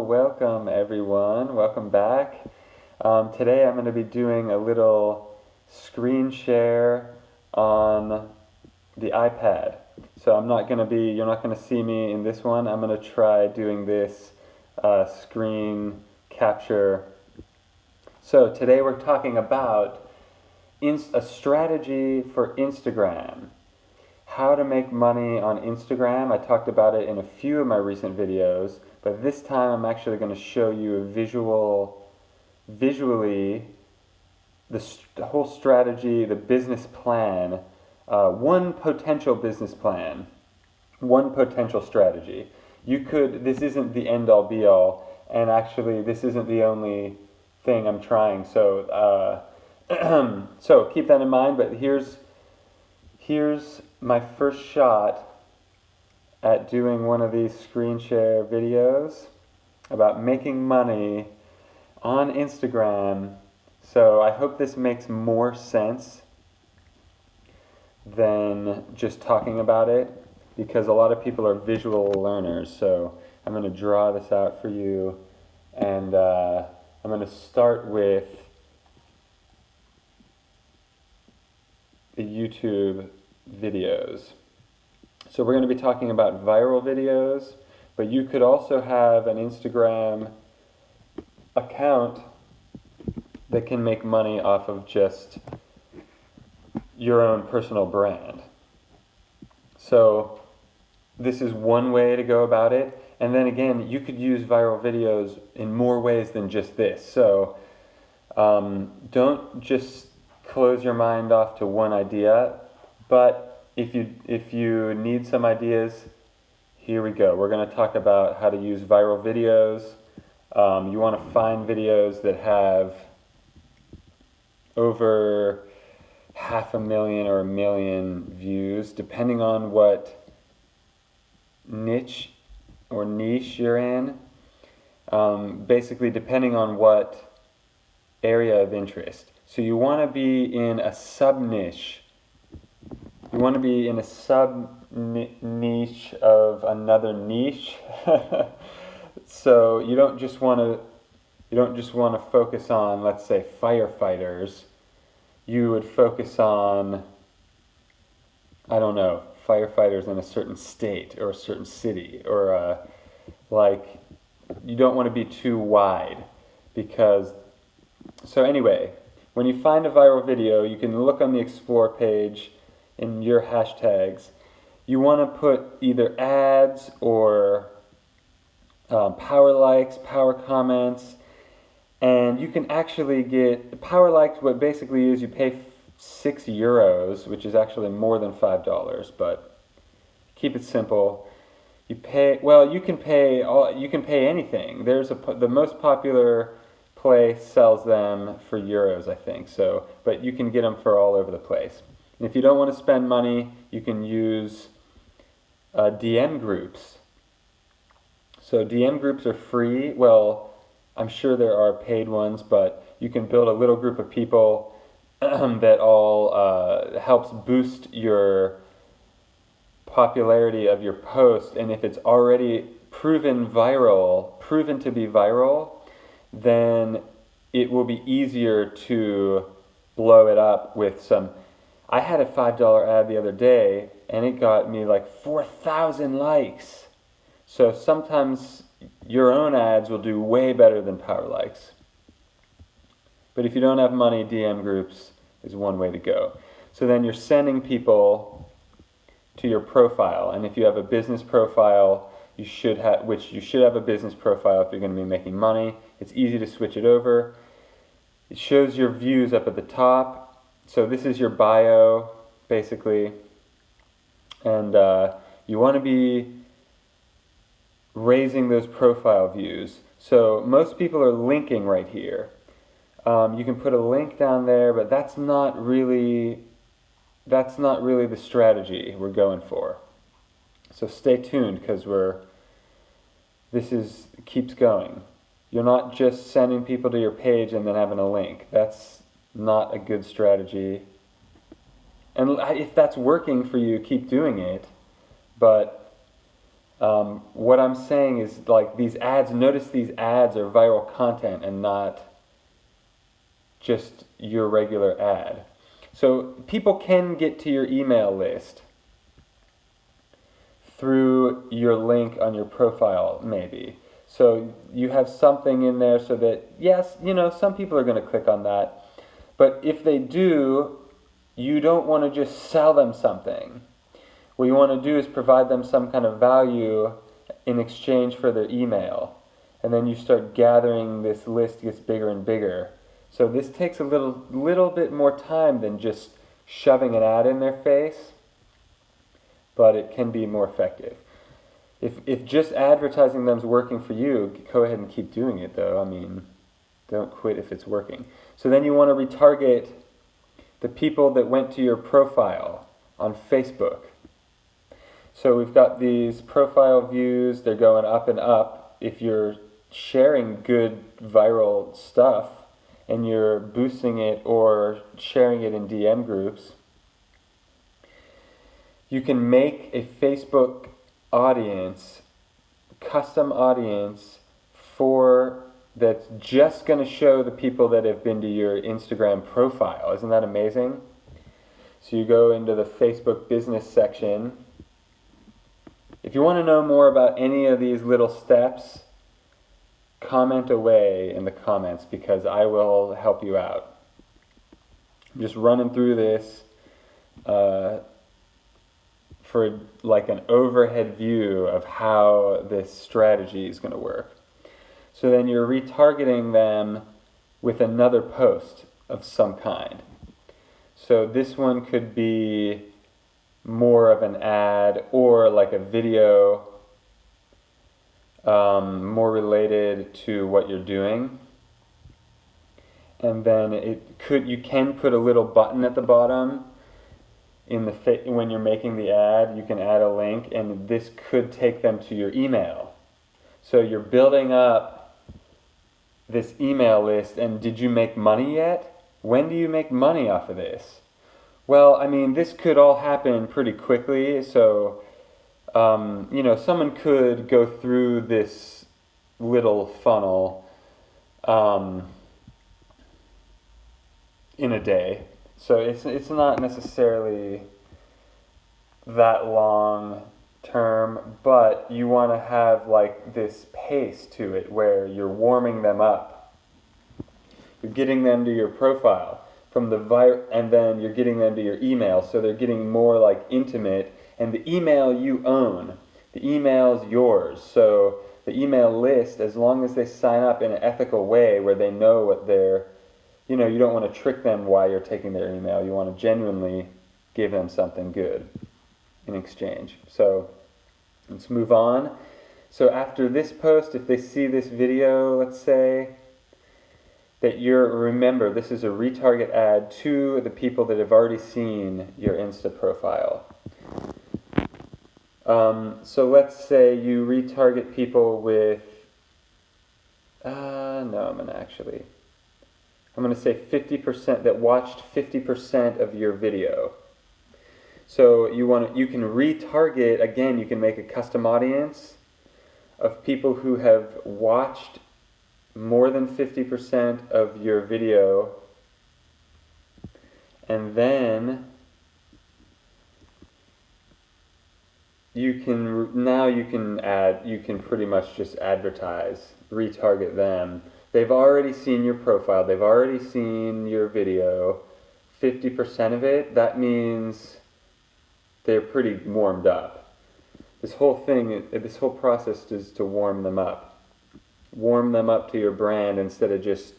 welcome everyone. Welcome back. Today I'm going to be doing a little screen share on the iPad. So you're not going to see me in this one. I'm going to try doing this screen capture. So today we're talking about a strategy for Instagram. How to make money on Instagram. I talked about it in a few of my recent videos, but this time I'm actually going to show you visually the whole strategy, the business plan, one potential business plan, one potential strategy. This isn't the end all be all, and actually this isn't the only thing I'm trying, so so keep that in mind, but here's my first shot at doing one of these screen share videos about making money on Instagram. So I hope this makes more sense than just talking about it, because a lot of people are visual learners. So I'm going to draw this out for you, and I'm going to start with the YouTube videos. So we're going to be talking about viral videos, but you could also have an Instagram account that can make money off of just your own personal brand. So this is one way to go about it, and then again, you could use viral videos in more ways than just this. So don't just close your mind off to one idea, but if you need some ideas, here we go. We're going to talk about how to use viral videos. You want to find videos that have over 500,000 or 1 million views, depending on what niche or niche you're in. Basically, depending on what area of interest. So you want to be in a sub-niche. You want to be in a sub-niche of another niche. So you don't just want to focus on, let's say, firefighters. You would focus on, I don't know, firefighters in a certain state or a certain city, or you don't want to be too wide, because. So anyway, when you find a viral video, you can look on the Explore page in your hashtags. You want to put either ads or power likes, power comments, and you can actually get power likes. What basically is, you pay €6, which is actually more than $5, but keep it simple. You can pay anything. The most popular place sells them for euros, I think. So, but you can get them for all over the place. And if you don't want to spend money, you can use DM groups. So DM groups are free. Well, I'm sure there are paid ones, but you can build a little group of people that all helps boost your popularity of your post. And if it's already proven to be viral, then it will be easier to blow it up with some. I had a $5 ad the other day, and it got me like 4,000 likes. So sometimes your own ads will do way better than power likes. But if you don't have money, DM groups is one way to go. So then you're sending people to your profile, and if you have a business profile, you should have a business profile if you're going to be making money. It's easy to switch it over. It shows your views up at the top. So this is your bio, basically. And you want to be raising those profile views. So most people are linking right here. You can put a link down there, but that's not really the strategy we're going for. So stay tuned, because keeps going. You're not just sending people to your page and then having a link. That's not a good strategy. And if that's working for you, keep doing it. But What I'm saying is, like, these ads, notice these ads are viral content and not just your regular ad. So people can get to your email list through your link on your profile, maybe. So you have something in there so that, yes, some people are going to click on that. But if they do, you don't want to just sell them something. What you want to do is provide them some kind of value in exchange for their email. And then you start gathering, this list gets bigger and bigger. So this takes a little bit more time than just shoving an ad in their face, but it can be more effective. If just advertising them's working for you, go ahead and keep doing it though. I mean, don't quit if it's working. So then you want to retarget the people that went to your profile on Facebook. So we've got these profile views, they're going up and up. If you're sharing good viral stuff and you're boosting it or sharing it in DM groups, you can make a Facebook audience, custom audience that's just going to show the people that have been to your Instagram profile. Isn't that amazing? So you go into the Facebook business section. If you want to know more about any of these little steps, comment away in the comments because I will help you out. I'm just running through this for like an overhead view of how this strategy is going to work. So then you're retargeting them with another post of some kind. So this one could be more of an ad or like a video, more related to what you're doing. And then you can put a little button at the bottom when you're making the ad. You can add a link, and this could take them to your email. So you're building up this email list, and did you make money yet? When do you make money off of this? Well, I mean, this could all happen pretty quickly. So, someone could go through this little funnel in a day. So it's not necessarily that long term, but you want to have like this pace to it where you're warming them up. You're getting them to your profile from and then you're getting them to your email, so they're getting more like intimate. And the email you own, the email's yours. So the email list, as long as they sign up in an ethical way where they know what they're, you don't want to trick them while you're taking their email. You want to genuinely give them something good in exchange. So let's move on. So after this post, if they see this video, let's say, remember, this is a retarget ad to the people that have already seen your Insta profile. So let's say you retarget people with, I'm going to say 50% that watched 50% of your video. So you can retarget, again, you can make a custom audience of people who have watched more than 50% of your video, and then you can pretty much just advertise, retarget them. They've already seen your profile, they've already seen your video, 50% of it, that means they're pretty warmed up. This whole process is to warm them up. Warm them up to your brand instead of just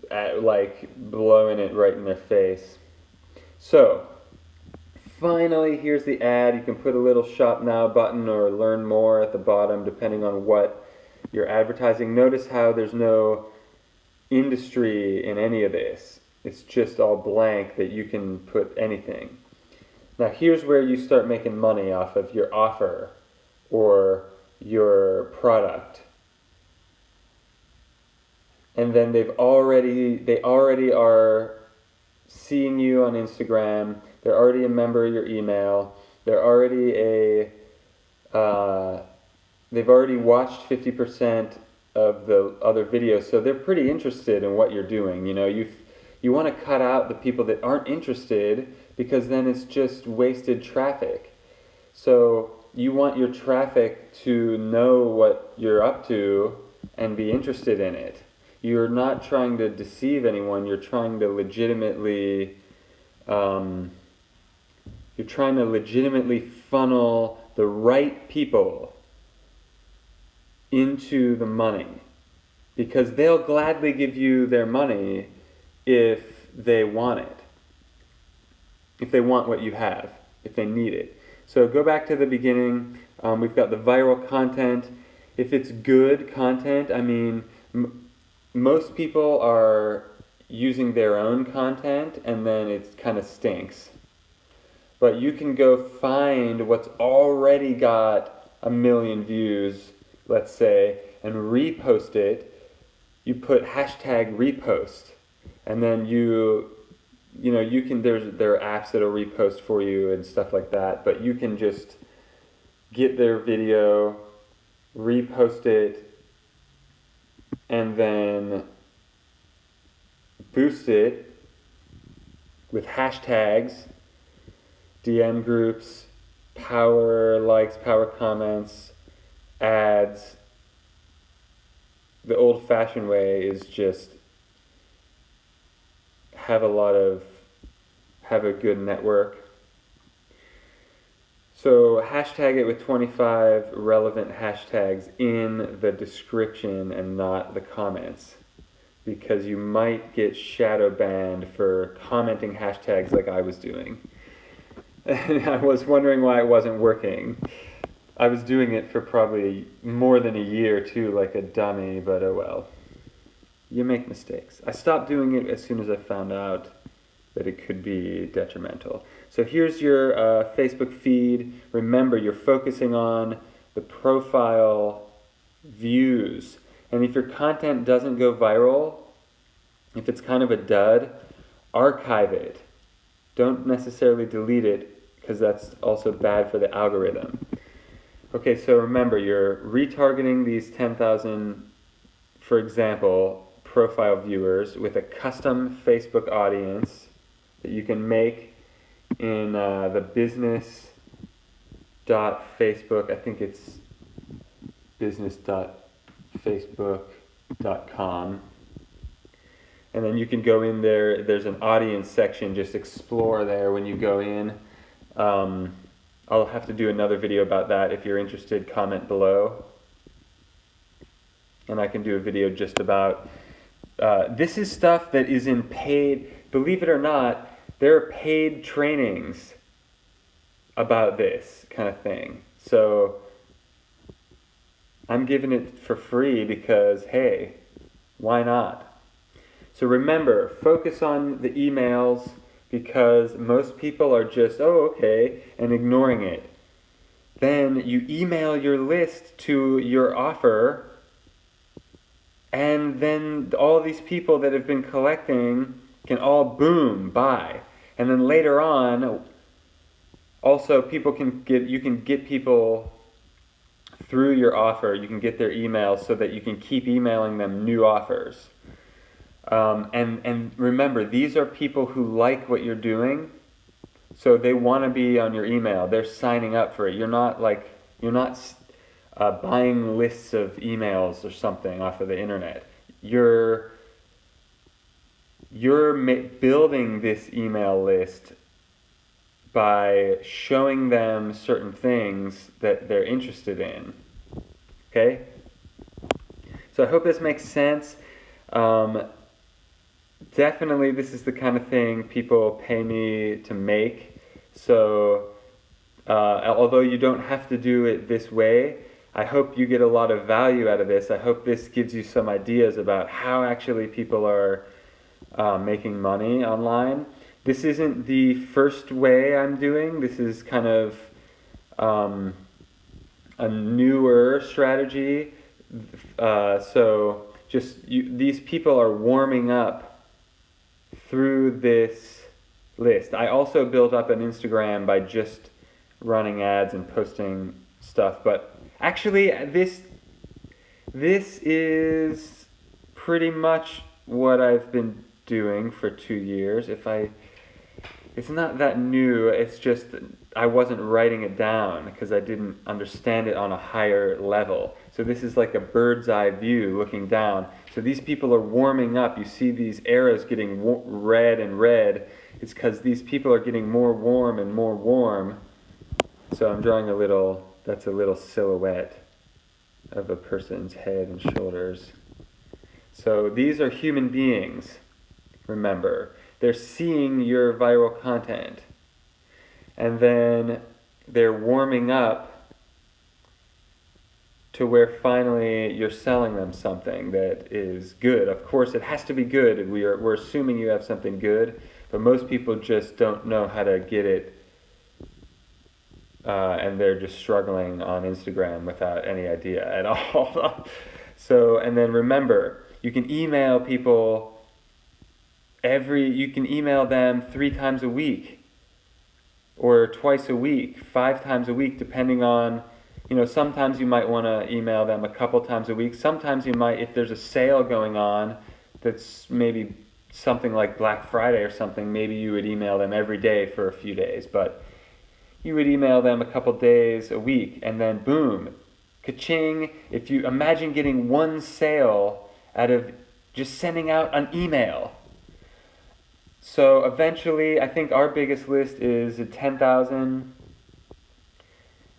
blowing it right in their face. So, finally, here's the ad. You can put a little shop now button or learn more at the bottom depending on what you're advertising. Notice how there's no industry in any of this. It's just all blank that you can put anything. Now here's where you start making money off of your offer or your product. And then they already are seeing you on Instagram. They're already a member of your email. They're already they've already watched 50% of the other videos, so they're pretty interested in what you're doing. You want to cut out the people that aren't interested, because then it's just wasted traffic. So you want your traffic to know what you're up to and be interested in it. You're not trying to deceive anyone. You're trying to legitimately funnel the right people into the money, because they'll gladly give you their money if they want it, if they want what you have, if they need it. So go back to the beginning. We've got the viral content. If it's good content, I mean, most people are using their own content and then it kind of stinks. But you can go find what's already got 1 million views, let's say, and repost it. You put hashtag repost, and then you can, there are apps that'll repost for you and stuff like that, but you can just get their video, repost it, and then boost it with hashtags, DM groups, power likes, power comments, ads. The old-fashioned way is just have a good network. So hashtag it with 25 relevant hashtags in the description and not the comments, because you might get shadow banned for commenting hashtags like I was doing. And I was wondering why it wasn't working. I was doing it for probably more than a year too, like a dummy, but oh well. You make mistakes. I stopped doing it as soon as I found out that it could be detrimental. So here's your Facebook feed. Remember, you're focusing on the profile views. And if your content doesn't go viral, if it's kind of a dud, archive it. Don't necessarily delete it, because that's also bad for the algorithm. Okay, so remember, you're retargeting these 10,000, for example, profile viewers with a custom Facebook audience that you can make in the business.facebook. I think it's business.facebook.com. And then you can go in there. There's an audience section. Just explore there when you go in. I'll have to do another video about that. If you're interested, comment below. And I can do a video just about... this is stuff that is in paid... Believe it or not, there are paid trainings about this kind of thing. So I'm giving it for free because, hey, why not? So remember, focus on the emails, because most people are just, oh, okay, and ignoring it. Then you email your list to your offer, and then all these people that have been collecting can all, boom, buy. And then later on, also you can get people through your offer. You can get their emails so that you can keep emailing them new offers. And remember, these are people who like what you're doing, so they want to be on your email. They're signing up for it. You're not buying lists of emails or something off of the internet. You're building this email list by showing them certain things that they're interested in. Okay? So I hope this makes sense. Definitely, this is the kind of thing people pay me to make. So, although you don't have to do it this way, I hope you get a lot of value out of this. I hope this gives you some ideas about how actually people are making money online. This isn't the first way I'm doing. This is kind of a newer strategy. So these people are warming up through this list. I also built up an Instagram by just running ads and posting stuff. But actually, this is pretty much what I've been doing for 2 years. It's not that new, it's just I wasn't writing it down because I didn't understand it on a higher level. So this is like a bird's eye view looking down. So these people are warming up. You see these arrows getting red and red. It's because these people are getting more warm and more warm. So I'm drawing that's a little silhouette of a person's head and shoulders. So these are human beings, remember. They're seeing your viral content. And then they're warming up to where finally you're selling them something that is good. Of course, it has to be good. We're assuming you have something good, but most people just don't know how to get it, and they're just struggling on Instagram without any idea at all. So, and then remember, you can email people you can email them 3 times a week or twice a week, 5 times a week, depending on, sometimes you might want to email them a couple times a week. Sometimes you might, if there's a sale going on that's maybe something like Black Friday or something, maybe you would email them every day for a few days, but you would email them a couple days a week, and then boom, ka-ching. If you imagine getting one sale out of just sending out an email. So eventually, I think our biggest list is 10,000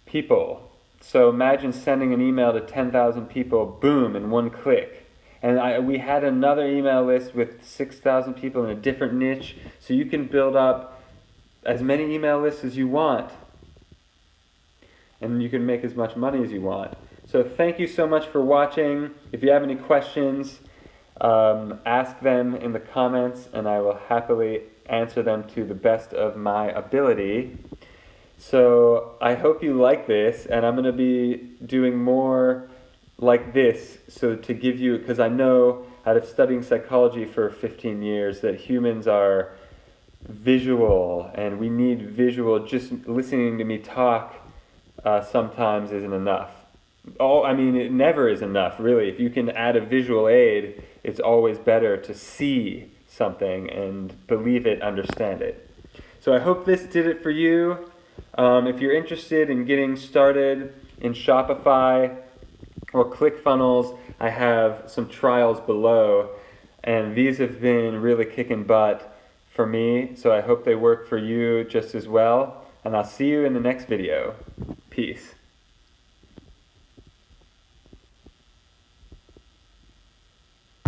people. So imagine sending an email to 10,000 people, boom, in one click. And we had another email list with 6,000 people in a different niche. So you can build up as many email lists as you want. And you can make as much money as you want. So thank you so much for watching. If you have any questions, ask them in the comments, and I will happily answer them to the best of my ability. So I hope you like this, and I'm going to be doing more like this, so to give you, because I know out of studying psychology for 15 years that humans are visual, and we need visual. Just listening to me talk sometimes isn't enough. It never is enough, really. If you can add a visual aid, it's always better to see something and believe it, understand it. So I hope this did it for you. If you're interested in getting started in Shopify or ClickFunnels, I have some trials below, and these have been really kicking butt for me, so I hope they work for you just as well. And I'll see you in the next video. Peace.